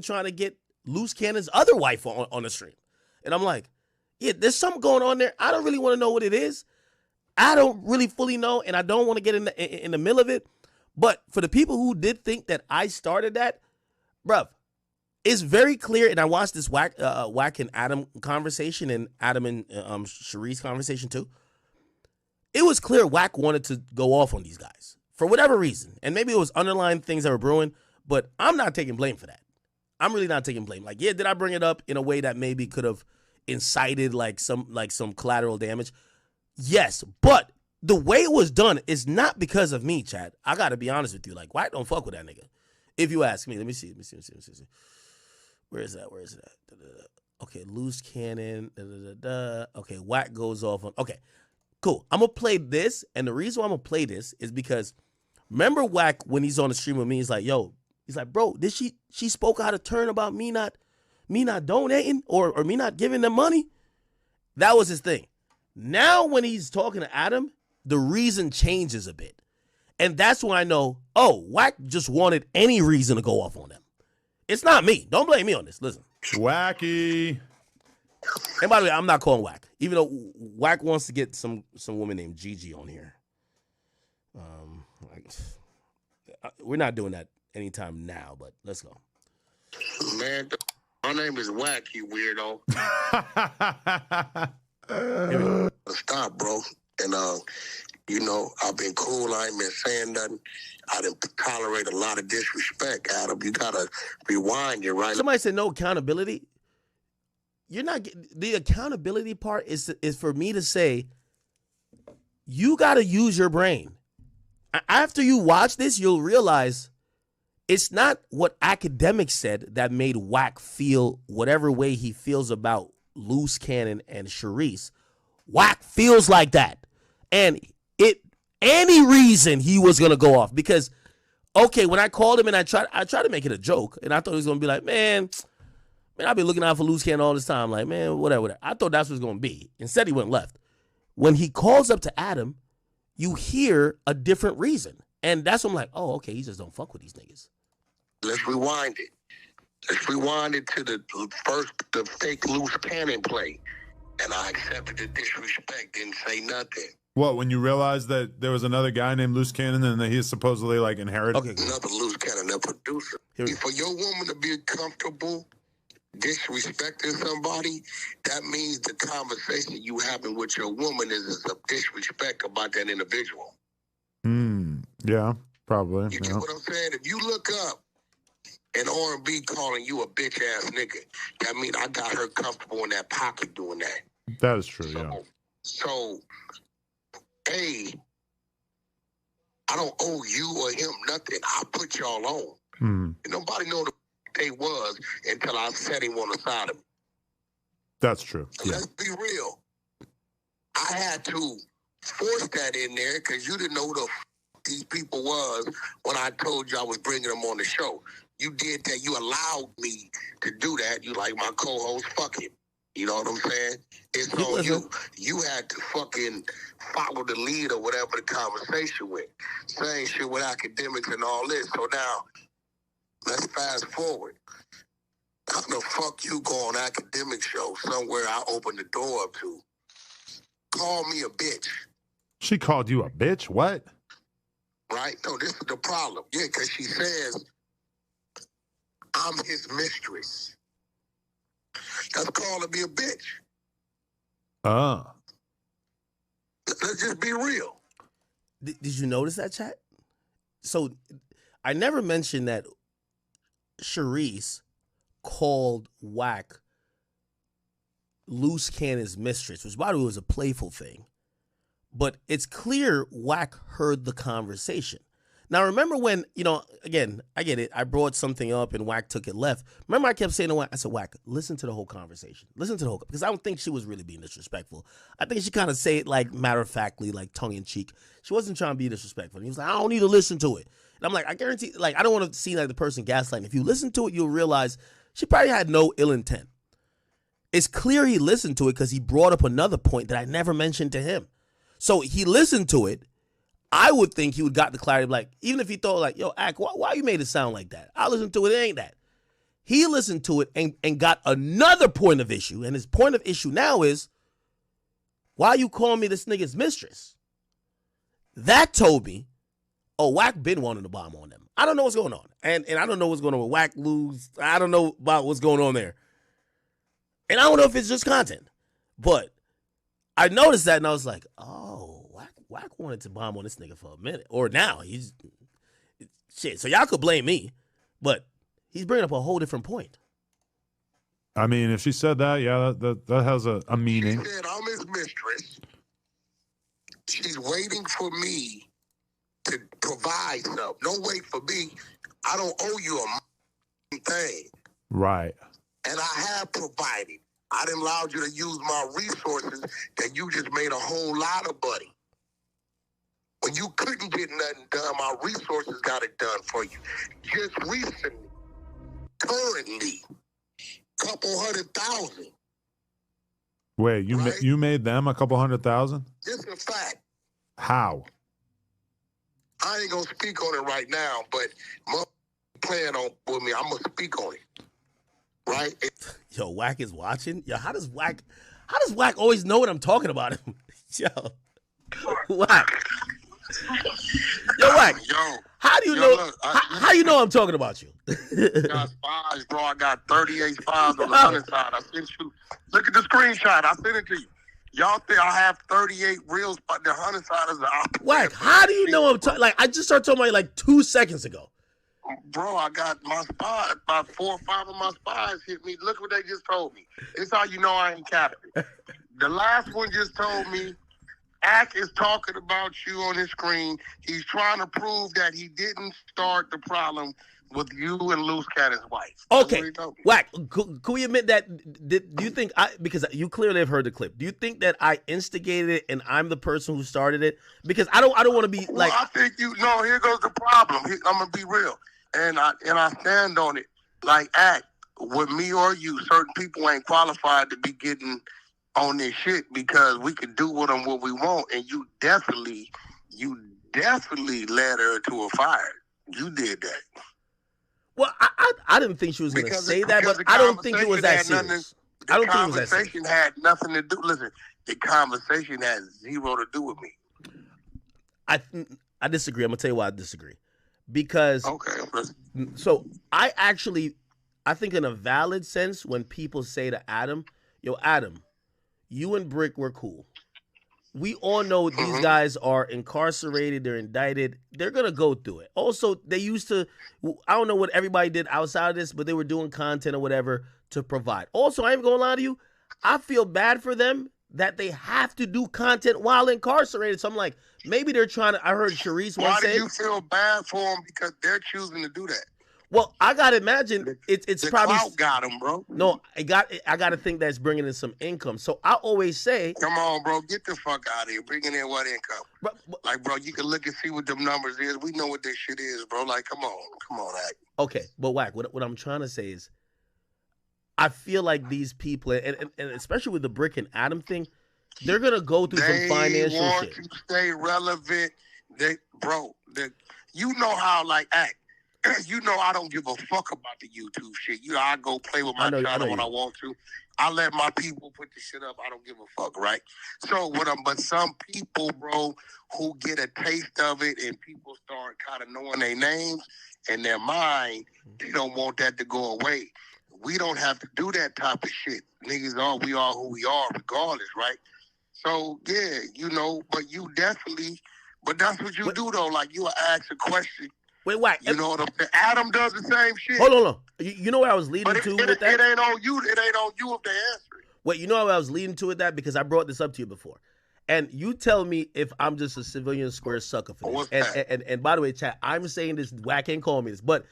trying to get Loose Cannon's other wife on the stream. And I'm like, yeah, there's something going on there. I don't really want to know what it is. I don't really fully know, and I don't want to get in the middle of it. But for the people who did think that I started that, bruv, it's very clear. And I watched this Wack and Adam conversation, and Adam and Sharice's conversation too. It was clear Wack wanted to go off on these guys for whatever reason, and maybe it was underlying things that were brewing. But I'm not taking blame for that. I'm really not taking blame. Like, yeah, did I bring it up in a way that maybe could have incited like some collateral damage? Yes, but the way it was done is not because of me, Chad. I got to be honest with you. Like, why don't fuck with that nigga? If you ask me, let me see. Where is that? Okay, Loose Cannon. Okay, Wack goes off on. Okay, cool. I'm going to play this. And the reason why I'm going to play this is because remember Wack when he's on the stream with me, he's like, yo, he's like, bro, did she spoke out of turn about me not donating or me not giving them money? That was his thing. Now when he's talking to Adam, the reason changes a bit. And that's when I know, oh, Wack just wanted any reason to go off on them. It's not me. Don't blame me on this. Listen. Wacky. And by the way, I'm not calling Wack. Even though Wack wants to get some woman named Gigi on here. We're not doing that anytime now, but let's go. Man, my name is Wack, you weirdo. Stop, bro. And, I've been cool. I ain't been saying nothing. I didn't tolerate a lot of disrespect, Adam. You got to rewind it, right? Somebody said no accountability. You're not the accountability part is for me to say, you got to use your brain. After you watch this, you'll realize it's not what academics said that made Wack feel whatever way he feels about Loose Cannon and Sharice. Wack feels like that. And any reason he was going to go off. Because, okay, when I called him and I tried to make it a joke, and I thought he was going to be like, man, I've been looking out for Loose Cannon all this time. Like, man, whatever. I thought that's what it was going to be. Instead, he went left. When he calls up to Adam, you hear a different reason. And that's when I'm like, oh, okay, he just don't fuck with these niggas. Let's rewind it. Let's rewind it to the fake Loose Cannon play. And I accepted the disrespect, didn't say nothing. What, when you realized that there was another guy named Loose Cannon and that he's supposedly like inherited? Okay, cool. Another Loose Cannon, a producer. For your woman to be comfortable disrespecting somebody, that means the conversation you having with your woman is a disrespect about that individual. Yeah, probably. You get what I'm saying? If you look up an R&B calling you a bitch ass nigga, that means I got her comfortable in that pocket doing that. That is true, yeah. So, hey, I don't owe you or him nothing. I put y'all on. And nobody know the they was until I set him on the side of me. That's true. So let's be real. I had to force that in there because you didn't know who the these people was when I told you I was bringing them on the show. You did that. You allowed me to do that. You like my co-host, fuck him. You know what I'm saying? It's on you. You had to fucking follow the lead or whatever the conversation with. Same shit with academics and all this. So now, let's fast forward. How the fuck you go on academic show somewhere I opened the door up to? Call me a bitch. She called you a bitch? What? Right? No, this is the problem. Yeah, because she says, I'm his mistress. That's calling me a bitch. Let's just be real. Did you notice that, chat? So I never mentioned that Sharice called Wack Loose Cannon's mistress, which by the way was a playful thing. But it's clear Wack heard the conversation. Now, remember when, again, I get it. I brought something up and Wack took it left. Remember I kept saying to Wack, I said, Wack, listen to the whole conversation. Listen to the whole, because I don't think she was really being disrespectful. I think she kind of say it like matter-of-factly, like tongue-in-cheek. She wasn't trying to be disrespectful. And he was like, I don't need to listen to it. And I'm like, I guarantee, like, I don't want to seem like the person gaslighting. If you listen to it, you'll realize she probably had no ill intent. It's clear he listened to it because he brought up another point that I never mentioned to him. So he listened to it. I would think he would got the clarity, like, even if he thought, like, yo, Ack, why you made it sound like that? I listened to it, it ain't that. He listened to it and got another point of issue. And his point of issue now is, why you calling me this nigga's mistress? That told me, oh, Wack been wanting to bomb on them. I don't know what's going on. And I don't know what's going on with Wack lose. I don't know about what's going on there. And I don't know if it's just content. But I noticed that and I was like, oh, Wack wanted to bomb on this nigga for a minute. Or now. Shit. So y'all could blame me. But he's bringing up a whole different point. I mean, if she said that, yeah, that has a meaning. She said, I'm his mistress. She's waiting for me to provide something. Don't wait for me. I don't owe you a thing. Right. And I have provided. I didn't allow you to use my resources that you just made a whole lot of money. When you couldn't get nothing done, my resources got it done for you. Just recently, currently, couple 100,000. Wait, right? You made them a couple 100,000? This is a fact. How? I ain't gonna speak on it right now, but playing on with me, I'm gonna speak on it. Right? Yo, Wack is watching. Yo, how does Wack always know what I'm talking about him? Yo, Wack. Yo, Wack. Yo. How do you know? Look, how you know I'm talking about you? Got spies, bro. I got 38 spies on the other side. I sent you. Look at the screenshot. I sent it to you. Y'all think I have 38 reels, but the 100 side is the opposite. Wack, how do you know I'm talking? Like, I just started talking about you like 2 seconds ago. Bro, I got my spy. About 4 or 5 of my spies hit me. Look what they just told me. It's how you know I ain't capping. The last one just told me, Ack is talking about you on his screen. He's trying to prove that he didn't start the problem with you and Loose Cannon's wife. Okay, Wack, could we admit that? Do you think because you clearly have heard the clip? Do you think that I instigated it and I'm the person who started it? Because I don't want to be like. Well, I think you know. Here goes the problem. I'm gonna be real, and I stand on it. Like Ack, with me or you, certain people ain't qualified to be getting on this shit because we can do with them what we want, and you definitely led her to a fire. You did that. Well, I didn't think she was going to say that, but I don't think it was that serious. I don't think it was that serious. The conversation had nothing to do. Listen, the conversation had zero to do with me. I disagree. I'm going to tell you why I disagree. Because, okay, so I think in a valid sense, when people say to Adam, yo, Adam, you and Brick were cool. We all know these guys are incarcerated. They're indicted. They're going to go through it. Also, they used to, I don't know what everybody did outside of this, but they were doing content or whatever to provide. Also, I ain't going to lie to you. I feel bad for them that they have to do content while incarcerated. So I'm like, maybe they're trying to, I heard Sharice once say. Why do you feel bad for them? Because they're choosing to do that. Well, I gotta imagine it's the probably clout got him, bro. No, I gotta think that's bringing in some income. So I always say, come on, bro, get the fuck out of here. Bringing in what income? Like, bro, you can look and see what them numbers is. We know what this shit is, bro. Like, come on, Ack. Okay, but Wack, what I'm trying to say is, I feel like these people, and especially with the Brick and Adam thing, they're gonna go through some financial shit. They want to stay relevant. You know how, like, Ack. You know I don't give a fuck about the YouTube shit. You know, I go play with my channel when I want to. I let my people put the shit up. I don't give a fuck, right? So but some people, bro, who get a taste of it and people start kind of knowing their names and their mind, they don't want that to go away. We don't have to do that type of shit. Niggas we are who we are regardless, right? So, yeah, you know, but that's what you do, though. Like, you ask a question. Wait, Wack. You know what I'm saying? Adam does the same shit. Hold on. You know where I was leading to with that? It ain't on you. It ain't on you if they answer it. Wait, you know where I was leading to with that? Because I brought this up to you before. And you tell me if I'm just a civilian square sucker for this. And by the way, chat, I'm saying this, Wack ain't calling me this, but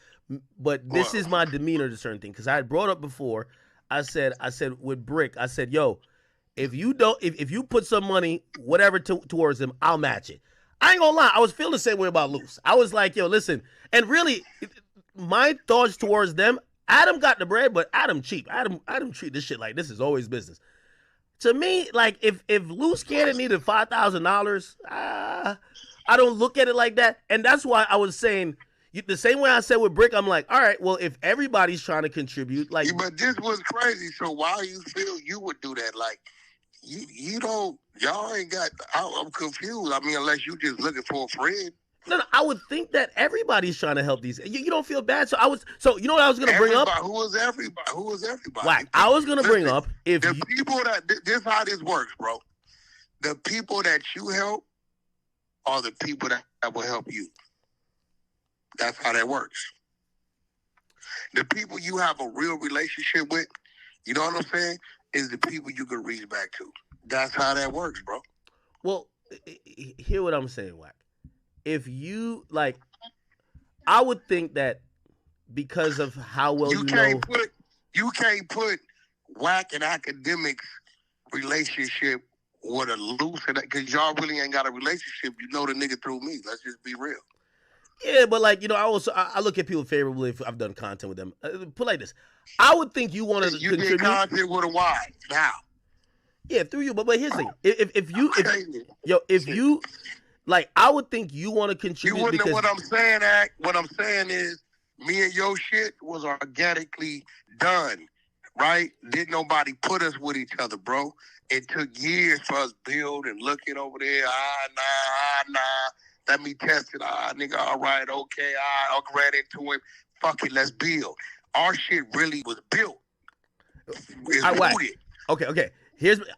this is my demeanor to certain things. Because I had brought up before, I said with Brick, I said, yo, if you put some money, whatever towards him, I'll match it. I ain't gonna lie, I was feeling the same way about Loose. I was like, yo, listen, and really, my thoughts towards them, Adam got the bread, but Adam cheap. Adam treat this shit like this is always business. To me, like, if Loose Cannon needed $5,000, I don't look at it like that. And that's why I was saying, the same way I said with Brick, I'm like, all right, well, if everybody's trying to contribute, like, But this was crazy. So why you feel you would do that? Like, you don't, y'all ain't got, I'm confused. I mean, unless you just looking for a friend. no, I would think that everybody's trying to help these. You don't feel bad. So you know what I was going to bring up? Who was everybody? Who was everybody? Wack, I was going to bring up, if the people that, this how this works, bro. The people that you help are the people that will help you. That's how that works. The people you have a real relationship with, you know what I'm saying, is the people you can reach back to. That's how that works, bro. well, hear what I'm saying, Wack. If you, like, I would think that because of how well you know. You can't put Wack and academics relationship with a loose, because y'all really ain't got a relationship. You know the nigga through me. Let's just be real. Yeah, but like, you know, I look at people favorably if I've done content with them. Put like this, I would think you wanted to contribute. You did content with a Y now. Yeah, through you. But here's the thing: if you like, I would think you want to contribute. You wouldn't. Because What I'm saying, Act. What I'm saying is, me and your shit was organically done, right? Didn't nobody put us with each other, bro. It took years for us build and looking over there. Nah. Let me test it. Nigga, all right, okay. I'll grant it to him. Fuck it, let's build. Our shit really was built. It's rooted. Okay.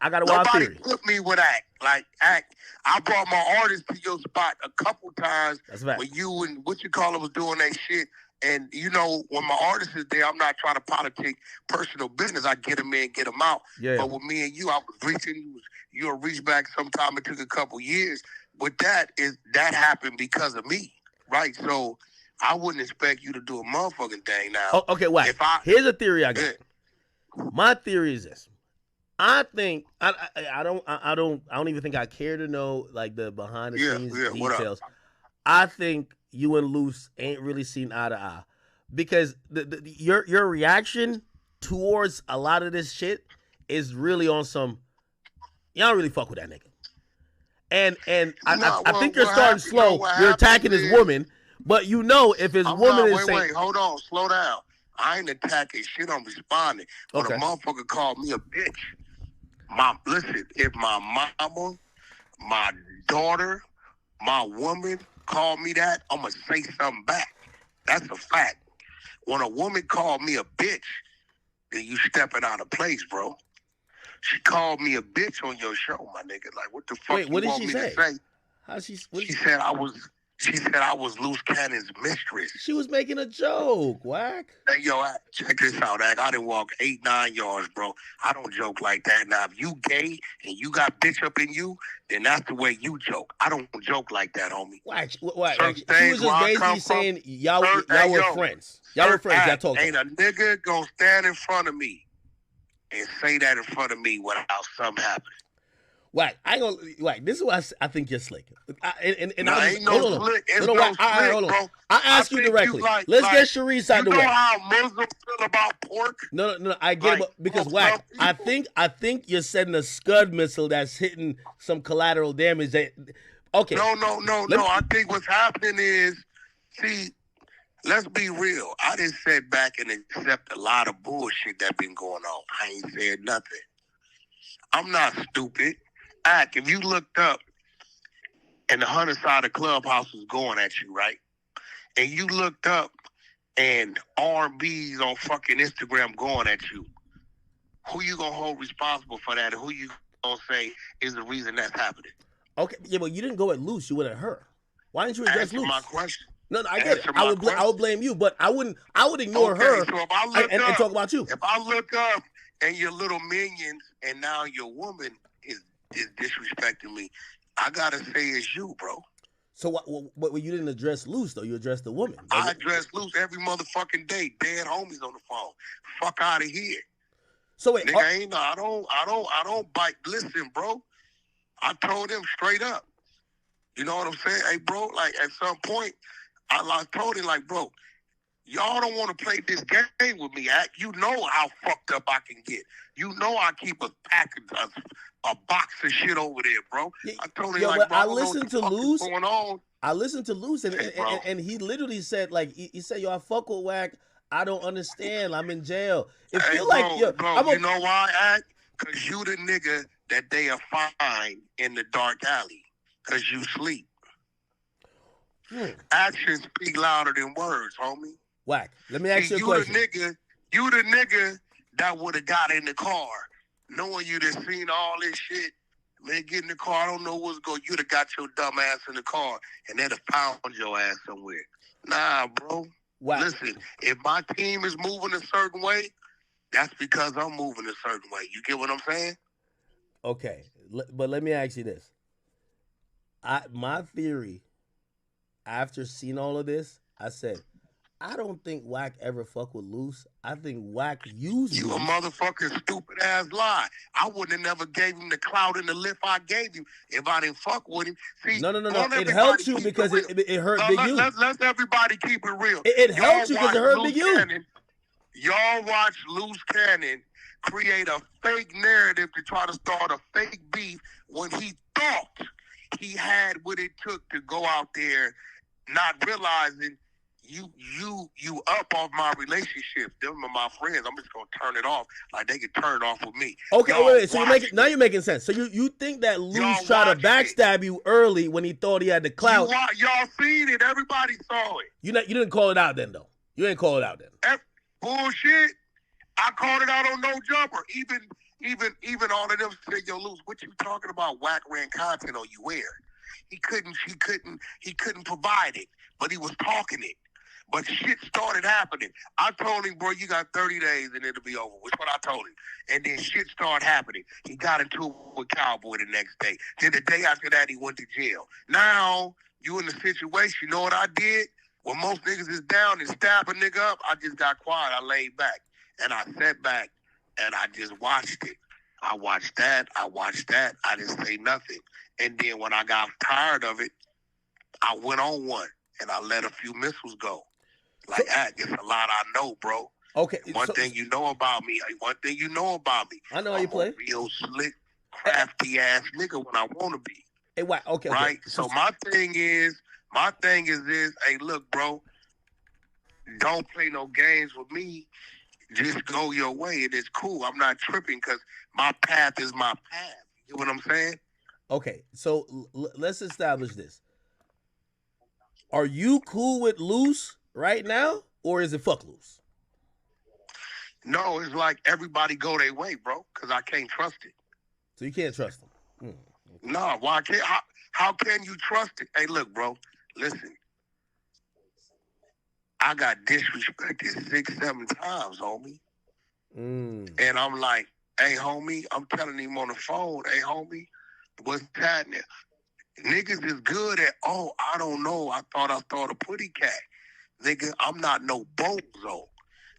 I got a wild theory. Nobody put me with Act. Like, Act. I brought my artist to your spot a couple times. That's right. When you and what you call it was doing that shit. And, you know, when my artist is there, I'm not trying to politic personal business. I get them in, get them out. Yeah. But with me and you, I was reaching. You'll reach back sometime. It took a couple years. But that happened because of me, right? So I wouldn't expect you to do a motherfucking thing now. Oh, okay, Wack. Here's a theory I got. Yeah. My theory is this. I think I don't even think I care to know like the behind the scenes details. I think you and Luce ain't really seen eye to eye because your reaction towards a lot of this shit is really on some. Y'all don't really fuck with that nigga. And I think you're starting slow. You're attacking his woman, but you know if his woman is saying, wait, hold on, slow down. I ain't attacking shit. I'm responding. When a motherfucker called me a bitch, listen, if my mama, my daughter, my woman called me that, I'm gonna say something back. That's a fact. When a woman called me a bitch, then you stepping out of place, bro. She called me a bitch on your show, my nigga. Like, what the fuck? Wait, what you did want she me say? to say? How she said I was. She said I was Loose Cannon's mistress. She was making a joke, Wack. Hey, yo, check this out, Ack. I done walk 8-9 yards, bro. I don't joke like that. Now, if you gay and you got bitch up in you, then that's the way you joke. I don't joke like that, homie. Wack. She was just basically saying y'all were friends. Y'all were friends. Y'all talking. Ain't a nigga gonna stand in front of me and say that in front of me without something happening. Wack, this is why I think you're slick. Ain't no slick. It's no slick, bro. I ask you directly. Let's get Sharice out the way. You know how Muslims feel about pork? No, I get it, because Wack, I think you're setting a Scud missile that's hitting some collateral damage. Okay. No. I think what's happening is, see, let's be real. I didn't sit back and accept a lot of bullshit that been going on. I ain't said nothing. I'm not stupid. Ack, if you looked up and the 100 side of Clubhouse was going at you, right? And you looked up and R&B's on fucking Instagram going at you, who you gonna hold responsible for that? And who you gonna say is the reason that's happening? Okay, yeah, but you didn't go at Luce. You went at her. Why didn't you address Luce? My question. No, I get it. I would blame you, but I would ignore her so if I look and talk about you. If I look up and your little minions and now your woman is disrespecting me, I gotta say it's you, bro. So what you didn't address Luce though? You addressed the woman. I address Luce every motherfucking day. Dead homies on the phone. Fuck out of here. So wait, nigga, I don't bite. Listen, bro. I told him straight up. You know what I'm saying? Hey, bro. Like at some point, I told him like, bro, y'all don't want to play this game with me, Ack. You know how fucked up I can get. You know I keep a box of shit over there, bro. I told him, like, bro, I listened to Luce. I listened to Loose, and Hey, bro. he literally said, like, he said, "Yo, I fuck with Wack. I don't understand. I'm in jail." It Hey, feel like, yo, bro, I'm you a, know why, Act? Because you the nigga that they are find in the dark alley. Because you sleep. Actions speak louder than words, homie. Wack. Let me See, ask you a question. you the nigga that would have got in the car, knowing you done seen all this shit. Man, get in the car. I don't know what's going. You'd have got your dumb ass in the car, and they'd have found your ass somewhere. Nah, bro. Wack. Listen, if my team is moving a certain way, that's because I'm moving a certain way. You get what I'm saying? Okay, but let me ask you this. My theory, after seeing all of this, I said, I don't think Wack ever fuck with Loose. I think Wack used You a Loose. motherfucking stupid ass lie. I wouldn't have never gave him the clout and the lift I gave him if I didn't fuck with him. See, No. want It everybody helped you keep because real. it hurt Big U. Let's everybody keep it real. It Y'all helped you because it watch hurt Big Loose U. Cannon. Y'all watch Loose Cannon create a fake narrative to try to start a fake beef when he thought he had what it took to go out there, not realizing you up off my relationship. Them are my friends. I'm just gonna turn it off like they can turn it off with me. Okay, Y'all wait. So watch now you're making sense. So you think that Loose Y'all tried to watched it. backstab you early when he thought he had the clout? Y'all seen it. Everybody saw it. You didn't call it out then though. You ain't call it out then. Bullshit. I called it out on No Jumper. Even all of them said, "Yo, Luz, what you talking about? Wack ran content on you where?" He couldn't provide it, but he was talking it. But shit started happening. I told him, bro, you got 30 days and it'll be over. Which what I told him. And then shit started happening. He got into it with Cowboy the next day. Then the day after that, he went to jail. Now, you in the situation, you know what I did? When most niggas is down and stab a nigga up, I just got quiet. I laid back. And I sat back and I just watched it. I watched that. I didn't say nothing. And then when I got tired of it, I went on one and I let a few missiles go. Like, it's a lot I know, bro. Okay. One thing you know about me. I know how you play. I'm a real slick, crafty ass nigga when I want to be. Hey, Wack. Okay. Right? So my thing is this. Hey, look, bro. Don't play no games with me. Just go your way. It is cool. I'm not tripping because my path is my path. You know what I'm saying? Okay. So let's establish this. Are you cool with Loose right now, or is it fuck Loose? No, it's like everybody go their way, bro, because I can't trust it. So you can't trust him? Okay. No, why can't? How can you trust it? Hey, look, bro, listen. I got disrespected 6-7 times, homie. And I'm like, hey, homie, I'm telling him on the phone, hey, homie, what's happening? Niggas is good at, I don't know. I thought a putty cat. Nigga, I'm not no bozo.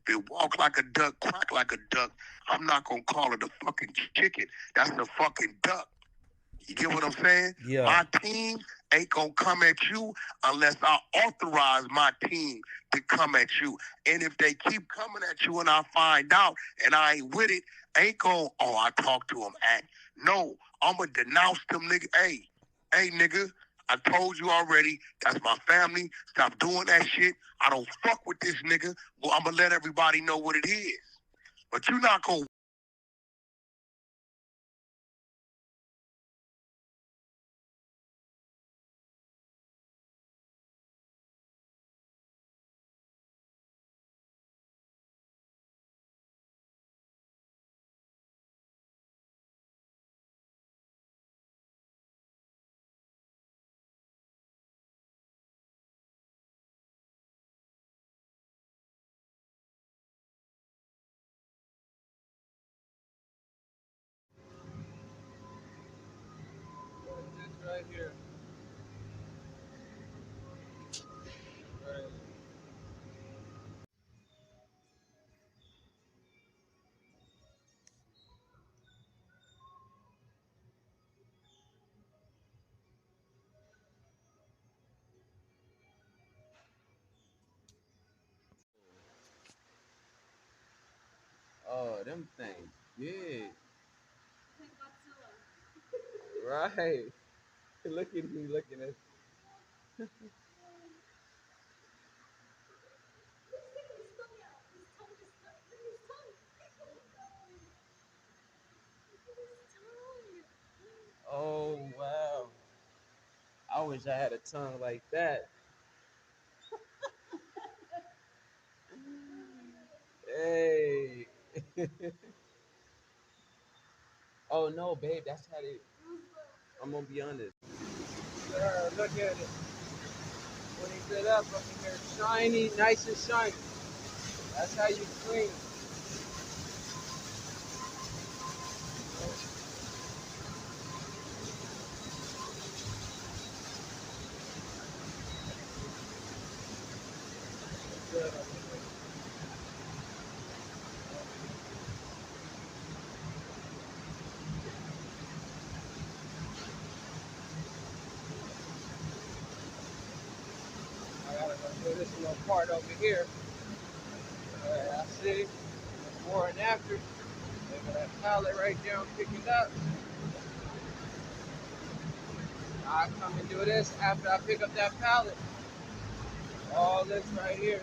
If it walk like a duck, quack like a duck, I'm not going to call it a fucking chicken. That's the fucking duck. You get what I'm saying? Yeah. My team ain't going to come at you unless I authorize my team to come at you. And if they keep coming at you and I find out and I ain't with it, ain't going, I talked to them. No, I'm going to denounce them, nigga. Hey, nigga, I told you already, that's my family. Stop doing that shit. I don't fuck with this nigga. Well, I'm going to let everybody know what it is. But you're not going to right here. Right. Oh, them things big. Right. Look at me looking at. Oh wow. I wish I had a tongue like that. Hey. Oh no, babe, that's how they. I'm gonna be honest. Look at it. When he set up in here, shiny, nice and shiny. That's how you clean. Good. I gotta go do this little part over here. I see before and after. Look at that pallet right there. I'm picking up. I come and do this after I pick up that pallet. All this right here.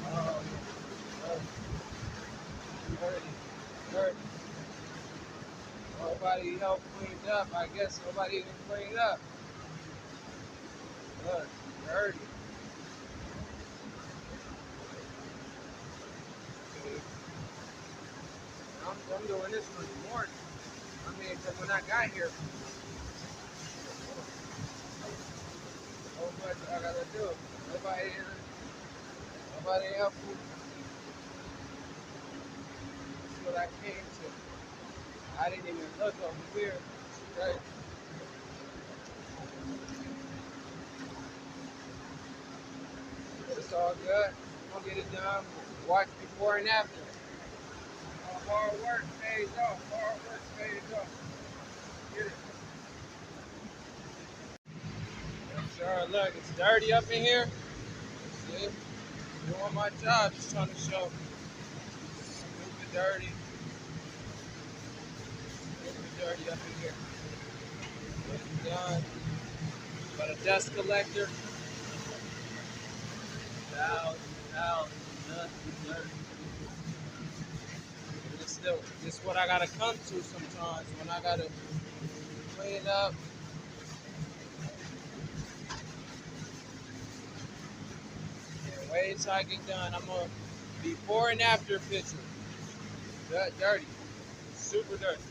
Oh, dirty, dirty. Nobody helped clean it up. I guess nobody even cleaned it up. Look, dirty. I'm doing this one in the morning. I mean, because when I got here, so much I gotta do. Nobody helped me. That's what I came to. I didn't even look over here. Right. It's all good. I'm gonna get it done. Watch before and after. Hard work pays off. Hard work pays off. Get it. Yes, sir. Look, it's dirty up in here. See? Doing my job, just trying to show. Stupid dirty. Stupid dirty up in here. It's done. Got a dust collector. Thousands, nothing dirty. This is what I gotta come to sometimes when I gotta clean up. And wait till I get done. I'm gonna before and after picture. Dirty. Super dirty.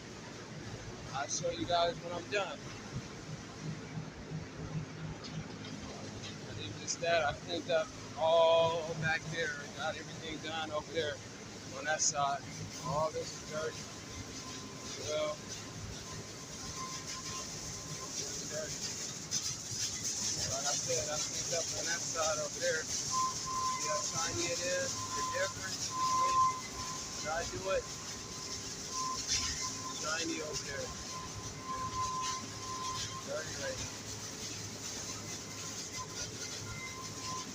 I'll show you guys when I'm done. I did just that. I cleaned up all back there. Got everything done over there on that side. All this is dirty. Well, it's dirty. Like I said, I cleaned up on that side over there. See how shiny it is? The difference between when I do it, shiny over there. Dirty right now.